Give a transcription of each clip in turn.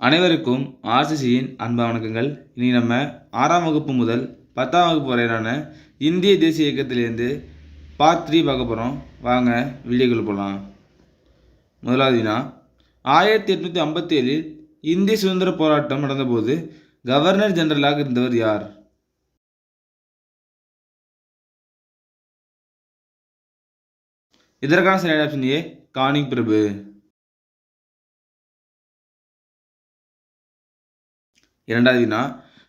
அனைவருக்கும் ஆர்சிசியின் அன்பான வணக்கங்கள். இனி நம்ம 6ஆம் வகுப்பு முதல் 10ஆம் வகுப்பு வரையிலான இந்திய தேசிய இயக்கத்திலேருந்து பார்ட் 3 பார்க்க போகிறோம். வாங்க வீடியோக்குள்ள போகலாம். முதலாவது வினா, 1857 இந்திய சுதந்திர போராட்டம் நடந்தபோது கவர்னர் ஜெனரலாக இருந்தவர் யார்? இதற்கான சரியான ஆப்ஷன் ஏ, கானிங் பிரபு. இரண்டாவது வினா,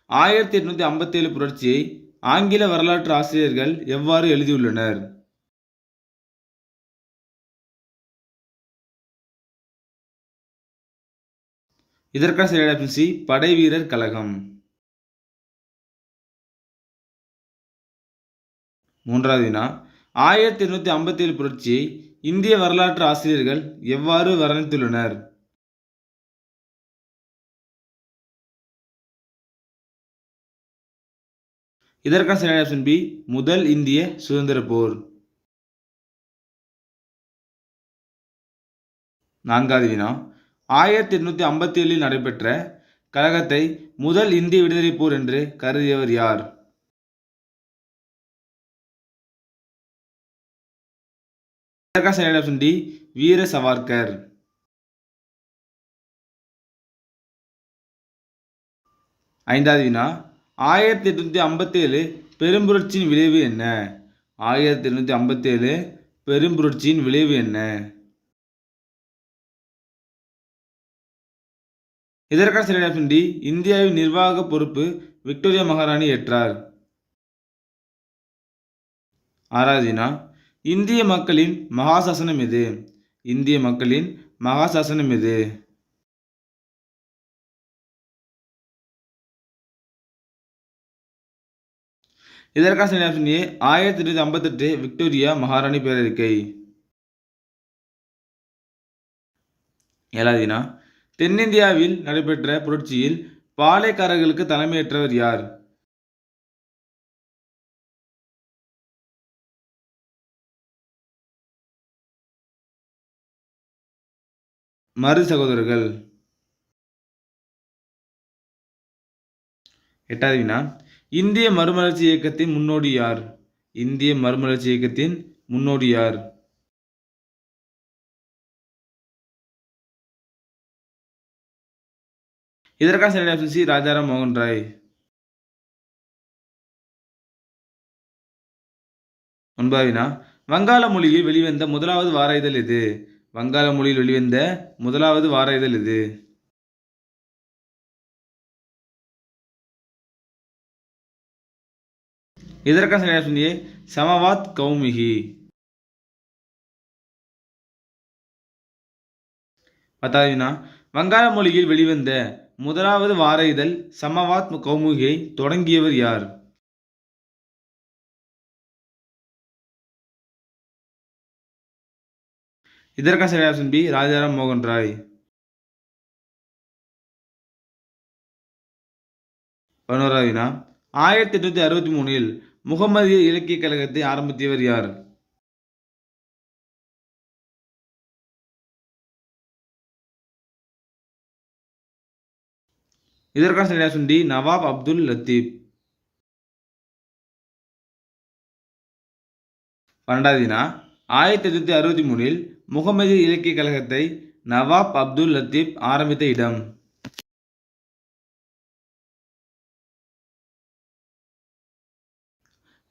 1857 புரட்சியை ஆங்கில வரலாற்று ஆசிரியர்கள் எவ்வாறு எழுதியுள்ளனர்? இதற்கான சரியான ஆப்ஷன் சி, படை வீரர் கழகம். மூன்றாவது வினா, 1857 புரட்சியை இந்திய வரலாற்று ஆசிரியர்கள் எவ்வாறு வர்ணித்துள்ளனர்? இதற்கான சரியான ஆப்ஷன் பி, முதல் இந்திய சுதந்திர போர். நான்காவது வினா, 1857 நடைபெற்ற கழகத்தை முதல் இந்திய விடுதலை போர் என்று கருதியவர் யார்? இதற்கான சரியான ஆப்ஷன் டி, வீர சவார்கர். ஐந்தாவது வினா, 1857 பெரும்புரட்சியின் விளைவு என்ன? 1857 பெரும்புரட்சியின் விளைவு என்ன? இதற்கான சரியான ஆப்ஷன் டி, இந்தியாவின் நிர்வாக பொறுப்பு விக்டோரியா மகாராணி ஏற்றார். ஆறாவது வினா, இந்திய மக்களின் மகாசாசனம் எது? இந்திய மக்களின் மகாசாசனம் எது? இதற்கான சரியான ஆப்ஷன் ஏ, 1858 விக்டோரியா மகாராணி பேரறிக்கை. ஏழாவது வினா, தென்னிந்தியாவில் நடைபெற்ற புரட்சியில் பாளையக்காரர்களுக்கு தலைமையேற்றவர் யார்? மரு சகோதரர்கள். எட்டாவது வினா, இந்திய மறுமலர்ச்சி இயக்கத்தின் முன்னோடி யார்? இந்திய மறுமலர்ச்சி இயக்கத்தின் முன்னோடி யார்? இதற்கான சரியான ஆப்ஷன் சி, ராஜாராம் மோகன் ராய். ஒன்பதாவது வினா, வங்காள மொழியில் வெளிவந்த முதலாவது வார இதழ் எது? வங்காள மொழியில் வெளிவந்த முதலாவது வார இதழ் எது? இதற்கான சரியான ஆப்ஷன் ஏ, சமவாத் கௌமுகி. பத்தாவது வினா, வங்காள மொழியில் வெளிவந்த முதலாவது வார இதழ் சமவாத் கௌமுகியை தொடங்கியவர் யார்? இதற்கான சரியான ஆப்ஷன் பி, ராஜாராம் மோகன் ராய். 11வது வினா, 1863 முகமதிய இலக்கிய கழகத்தை ஆரம்பித்தவர் யார்? இதற்கான சரியான ஆப்ஷன் டி, நவாப் அப்துல் லத்தீப். 12வது வினா, 1863 முகமதிய இலக்கிய கழகத்தை நவாப் அப்துல் லத்தீப் ஆரம்பித்த இடம்?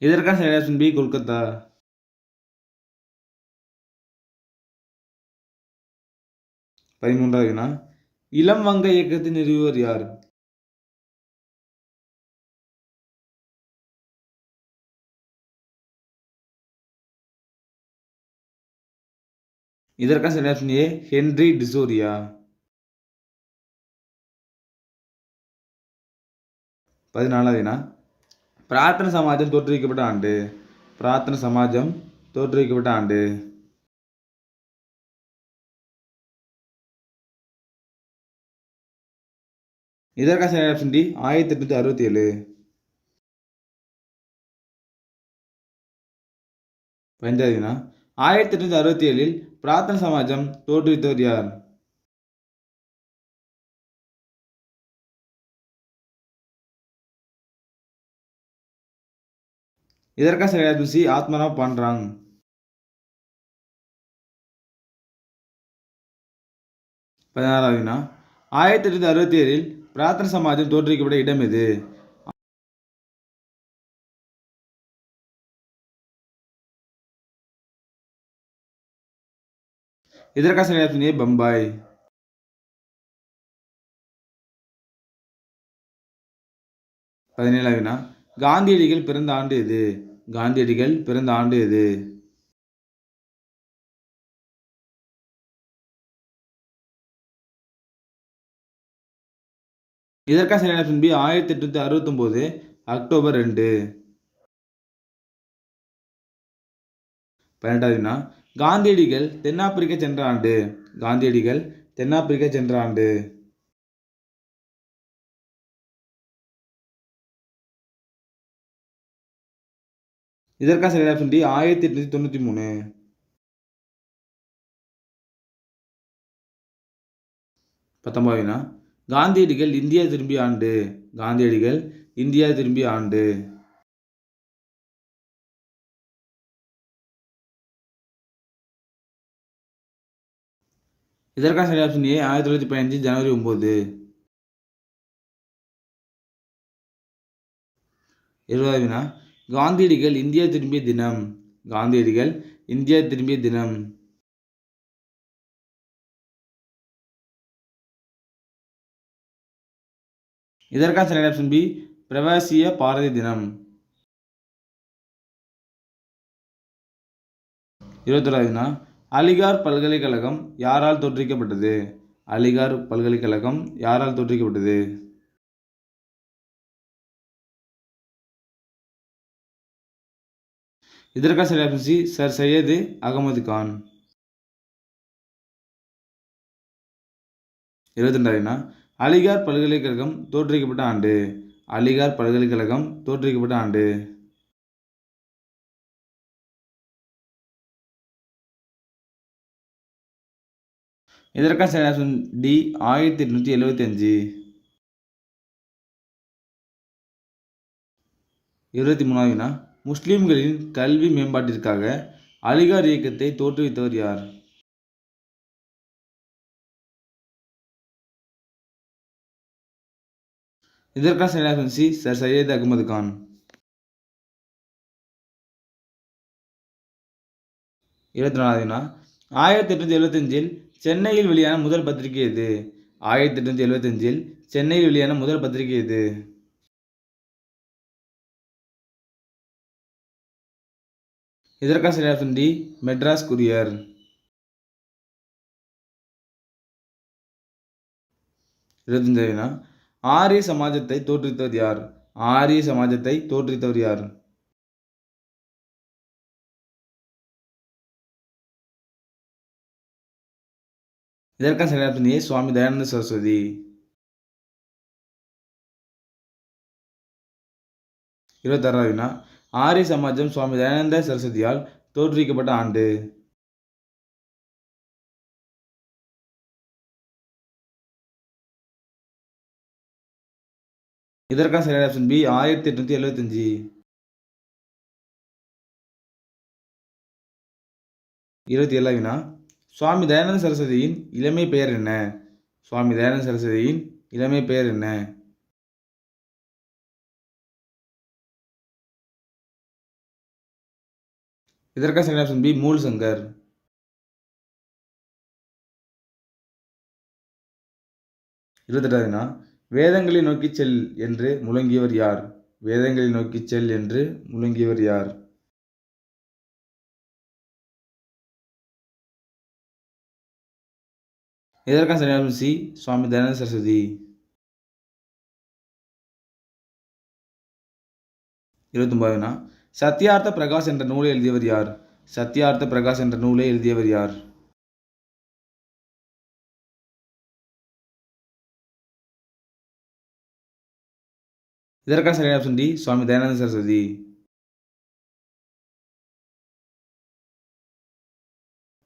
இதற்கான சரியான ஆப்ஷன் பி, கொல்கத்தா. 13வது வினா, இளம் வங்க இயக்கத்தை நிறுவியவர் யார்? இதற்கான சரியான ஆப்ஷன் ஏ, ஹென்றி டிசோரியா. 14வது வினா, பிரார்த்தன சமாஜம் தோற்றுவிக்கப்பட்ட ஆண்டு? பிரார்த்தன சமாஜம் தோற்றுவிக்கப்பட்ட ஆண்டு? இதற்கான சரியான ஆப்ஷன் டி, 1867. 15வது வினா, 1867 பிரார்த்தன சமாஜம் தோற்றுவித்தவர் யார்? இதற்கான சரியான ஆப்ஷன் சி ஆத்மராவ் பாண்டராங். 16வது வினா 1867இல் பிரார்த்தன சமாஜம் தோற்றுவிக்கப்பட்ட இடம் எது? இதற்கான சரியான ஆப்ஷன் ஏ பம்பாய். 17வது வினா காந்தியடிகள் பிறந்த ஆண்டு எது? காந்தியடிகள் பிறந்த ஆண்டு எது? இதற்கான சரியான ஆப்ஷன் பி 1869 அக்டோபர் 2. 18வது வினா காந்தியடிகள் தென்னாப்பிரிக்கா சென்ற ஆண்டு? காந்தியடிகள் தென்னாப்பிரிக்கா சென்ற ஆண்டு? இதற்கான சரியான ஆப்ஷன் டி 1893. 19வது வினா காந்தியடிகள் இந்தியா திரும்பிய ஆண்டு? காந்தியடிகள் இந்தியா திரும்பிய ஆண்டு? இதற்கான சரியான ஆப்ஷன் ஏ 1915 ஜனவரி 9. 20வது வினா காந்தியடிகள் இந்தியா திரும்பிய தினம்? காந்தியடிகள் இந்தியா திரும்பிய தினம்? இதற்கான சரியான ஆப்ஷன் பி பிரவாசிய பாரதி தினம். 21வது வினா அலிகார் பல்கலைக்கழகம் யாரால் தோற்றுவிக்கப்பட்டது? அலிகார் பல்கலைக்கழகம் யாரால் தோற்றுவிக்கப்பட்டது? இதற்கான சரியான option C Sir Syed Ahmed Khan. 22வது வினா அலிகார் பல்கலைக்கழகம் தோற்றுவிக்கப்பட்ட ஆண்டு? அலிகார் பல்கலைக்கழகம் தோற்றுவிக்கப்பட்ட ஆண்டு? இதற்கான சரியான ஆப்ஷன் டி 1875. 23வது வினா முஸ்லிம்களின் கல்வி மேம்பாட்டிற்காக அலிகார் இயக்கத்தை தோற்றுவித்தவர் யார்? இதற்கான சரியான option C Sir Syed Ahmed Khan. 24வது வினா 1875இல் சென்னையில் வெளியான முதல் பத்திரிகை எது? 1875இல் சென்னையில் வெளியான முதல் பத்திரிகை எது? இதற்கான சரியான ஆப்ஷன் டி மெட்ராஸ் குரியர். 25வது வினா ஆரிய சமாஜத்தை தோற்றுவித்தவர் யார்? ஆரிய சமாஜத்தை தோற்றுவித்தவர் யார்? இதற்கான சரியான ஆப்ஷன் ஏ சுவாமி தயானந்த சரஸ்வதி. 26வது வினா ஆரிய சமாஜம் சுவாமி தயானந்த சரஸ்வதியால் தோற்றுவிக்கப்பட்ட ஆண்டு? இதற்கான சரியான ஆப்ஷன் பி 1875. 27வது வினா சுவாமி தயானந்த சரஸ்வதியின் இளமை பெயர் என்ன? சுவாமி தயானந்த சரஸ்வதியின் இளமை பெயர் என்ன? இதற்கான சரியான ஆப்ஷன் பி மூல் சங்கர். 28வது வினா வேதங்களை நோக்கிச் செல் என்று முழங்கியவர் யார்? வேதங்களை நோக்கிச் செல் என்று முழங்கியவர் யார்? இதற்கான சரியான ஆப்ஷன் சி சுவாமி தயானந்த சரஸ்வதி. 29வது வினா சத்யார்த்த பிரகாஷ் என்ற நூலை எழுதியவர் யார்? சத்யார்த்த பிரகாஷ் என்ற நூலை எழுதியவர் யார்? இதற்கான சரியான ஆப்ஷன் டி சுவாமி தயானந்த சரஸ்வதி.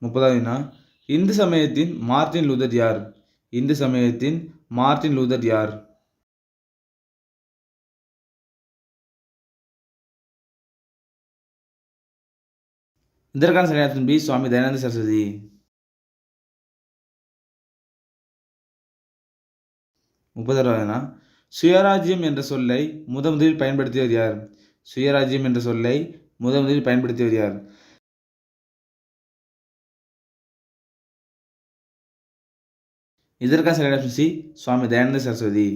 30வது வினா இந்து சமயத்தின் மார்ட்டின் லூதர் யார்? இந்து சமயத்தின் மார்ட்டின் லூதர் யார்? இதற்கான சரியான ஆப்ஷன் பி சுவாமி தயானந்த சரஸ்வதி. 30வது சுயராஜ்யம் என்ற சொல்லை முதலில் பயன்படுத்தியவர் யார்? சுயராஜ்யம் என்ற சொல்லை முதலில் பயன்படுத்தியவர் யார்? இதற்கான சரியான ஆப்ஷன் சி சுவாமி தயானந்த சரஸ்வதி.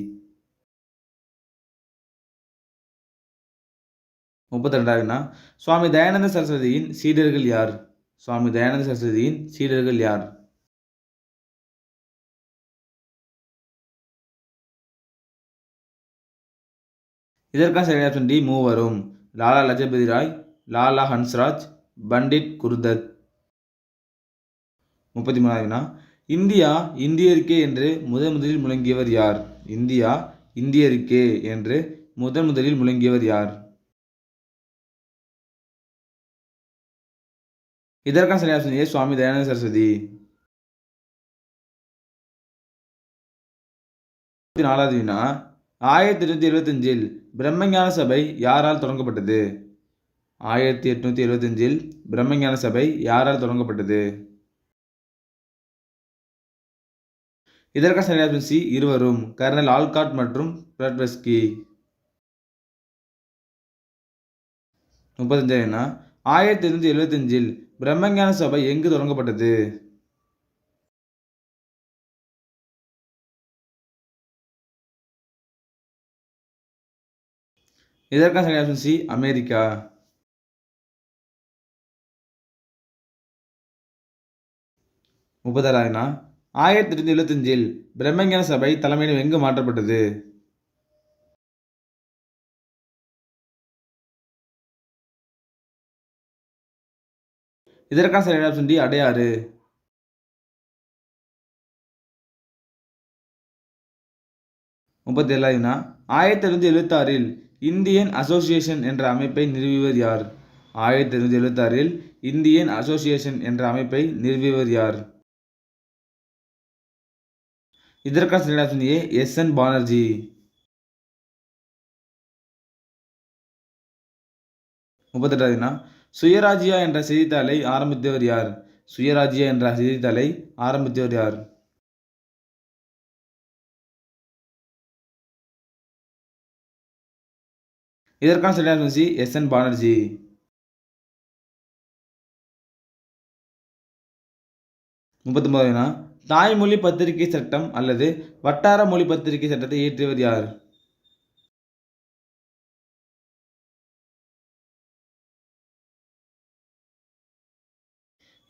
32வது சுவாமி தயானந்த சரஸ்வதியின் சீடர்கள் யார்? சுவாமி தயானந்த சரஸ்வதியின் சீடர்கள் யார்? இதற்கான சரியான ஆப்ஷன் டி மூவரும். லாலா லஜபதி ராய், லாலா ஹன்ஸ்ராஜ், பண்டிட் குருதத். 33வது இந்தியா இந்தியருக்கே என்று முதலில் முழங்கியவர் யார்? இந்தியா இந்தியருக்கே என்று முதலில் முழங்கியவர் யார்? இதற்கான சரியான ஆப்ஷன் ஏ சுவாமி தயானந்த சரஸ்வதி. 34வது 1875 பிரம்மஞான சபை யாரால் தொடங்கப்பட்டது? 1875 பிரம்மஞான சபை யாரால் தொடங்கப்பட்டது? இதற்கான சரியான ஆப்ஷன் சி இருவரும். கர்னல் ஆல்காட் மற்றும் பிளட்வஸ்கி. 35 1875 பிரம்மஞான சபை எங்கு தொடங்கப்பட்டது? இதற்கான சரியான ஆப்ஷன் சி அமெரிக்கா. 36 1875 பிரம்மஞான சபை தலைமையிடம் எங்கு மாற்றப்பட்டது? இதற்கான சரியான option D Adyar. 37 1876 Indian association என்ற அமைப்பை நிறுவியவர் யார்? 1876 இந்தியன் அசோசியேஷன் என்ற அமைப்பை நிறுவியவர் யார்? இதற்கான சரியான ஆப்ஷன் ஏ எஸ்.என். பானர்ஜி. 38 சுயராஜ்யா என்ற செய்தித்தாளை ஆரம்பித்தவர் யார்? சுயராஜ்யா என்ற செய்தித்தாளை ஆரம்பித்தவர் யார்? இதற்கான சரியான ஆப்ஷன் சி எஸ்.என். பானர்ஜி. 39 தாய்மொழி பத்திரிகை சட்டம் அல்லது வட்டார மொழி பத்திரிகை சட்டத்தை இயற்றியவர் யார்?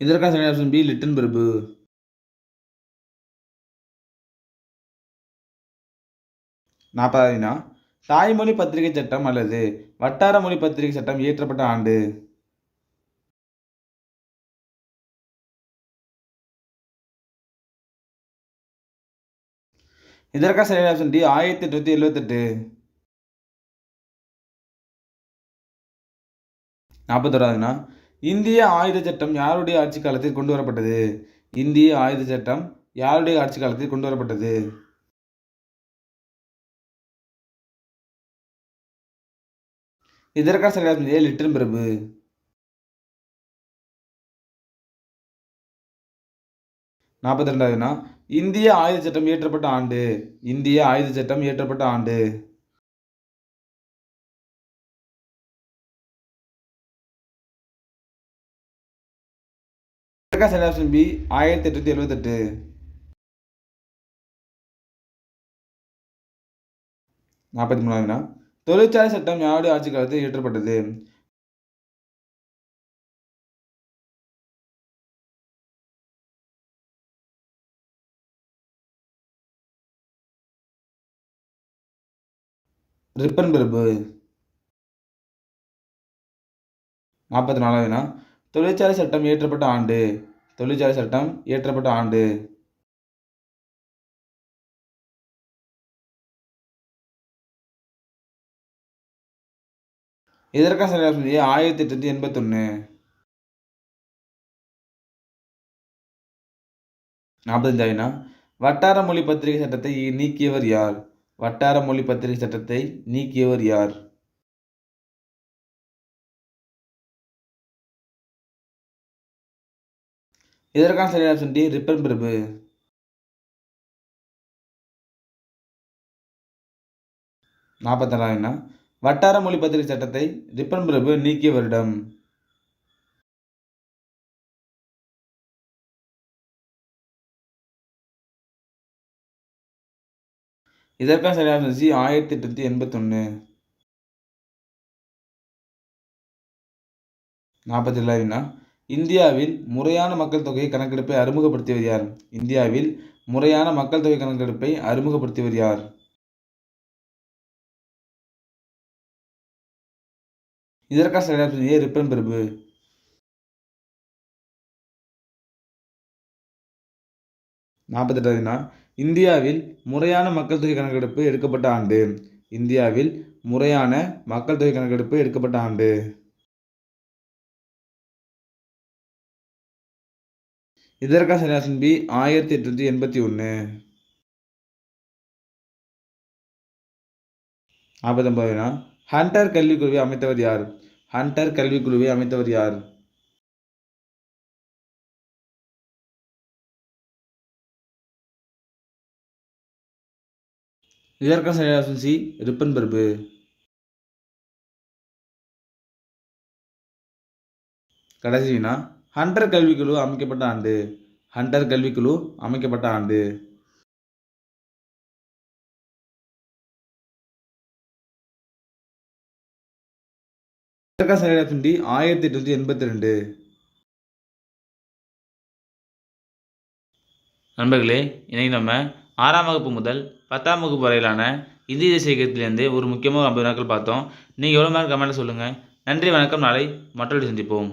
இதற்கான சரியான ஆப்ஷன் பி லிட்டன் பிரபு. 40 தாய்மொழி பத்திரிகை சட்டம் அல்லது வட்டார மொழி பத்திரிகை சட்டம் இயற்றப்பட்ட ஆண்டு? இதற்கான சரியான ஆப்ஷன் டி 1878. 41 இந்திய ஆயுத சட்டம் யாருடைய ஆட்சி காலத்தில் கொண்டு வரப்பட்டது? இந்திய ஆயுத சட்டம் யாருடைய ஆட்சி காலத்தில் கொண்டு வரப்பட்டது? இதற்கான சரியான ஆப்ஷன் ஏ லிட்டன் பிரபு. 42 இந்திய ஆயுத சட்டம் இயற்றப்பட்ட ஆண்டு? இந்திய ஆயுத சட்டம் இயற்றப்பட்ட ஆண்டு? இதற்கான சரியான ஆப்ஷன் பி 1878. 43 தொழிற்சாலை சட்டம் யாருடைய ஆட்சி காலத்தில் இயற்றப்பட்டது? ரிப்பன் பிரபு. 44 தொழிற்சாலை சட்டம் இயற்றப்பட்ட ஆண்டு? தொழிற்சாலை சட்டம் இயற்றப்பட்ட ஆண்டு? இதற்கான சரியான ஆப்ஷன் ஏ 1881. 45 வட்டார மொழி பத்திரிகை சட்டத்தை நீக்கியவர் யார்? வட்டார மொழி பத்திரிகை சட்டத்தை நீக்கியவர் யார்? இதற்கான சரியான ஆப்ஷன் டி ரிப்பன் பிரபு. 47 வட்டார மொழி பத்திரிகை சட்டத்தை ரிப்பன் பிரபு நீக்கிய வருடம். இதற்கான சரியான ஆப்ஷன் சி 1881. 47 இந்தியாவில் முறையான மக்கள் தொகை கணக்கெடுப்பை அறிமுகப்படுத்தியவர் யார்? இந்தியாவில் முறையான மக்கள் தொகை கணக்கெடுப்பை அறிமுகப்படுத்தியவர் யார்? இதற்கான சரியான ஆப்ஷன் ஏ ரிப்பன் பிரபு. 48 இந்தியாவில் முறையான மக்கள் தொகை கணக்கெடுப்பு எடுக்கப்பட்ட ஆண்டு. இந்தியாவில் முறையான மக்கள் தொகை கணக்கெடுப்பு எடுக்கப்பட்ட ஆண்டு. இதற்கான சரியான ஆப்ஷன் பி 1881. 49 ஹண்டர் கல்விக்குழுவை அமைத்தவர் யார்? ஹண்டர் கல்விக்குழுவை அமைத்தவர் யார்? இதற்கான சரியான ஆப்ஷன் சி ரிப்பன் பிரபு. கடைசி வினா ஹண்டர் கல்விக்குழு அமைக்கப்பட்ட ஆண்டு. ஹண்டர் கல்விக்குழு அமைக்கப்பட்ட ஆண்டு. இதற்கான சரியான ஆப்ஷன் டி 1882. நண்பர்களே, இன்னைக்கு நம்ம 6ஆம் வகுப்பு முதல் 10ஆம் வகுப்பு வரையிலான இந்திய தேசிய இயக்கத்திலேருந்து ஒரு முக்கியமான 50 வினாக்கள் பார்த்தோம். நீங்கள் எவ்வளோ மார்க் கமெண்ட்டில் சொல்லுங்கள். நன்றி, வணக்கம். நாளை மற்றொரு சந்திப்போம்.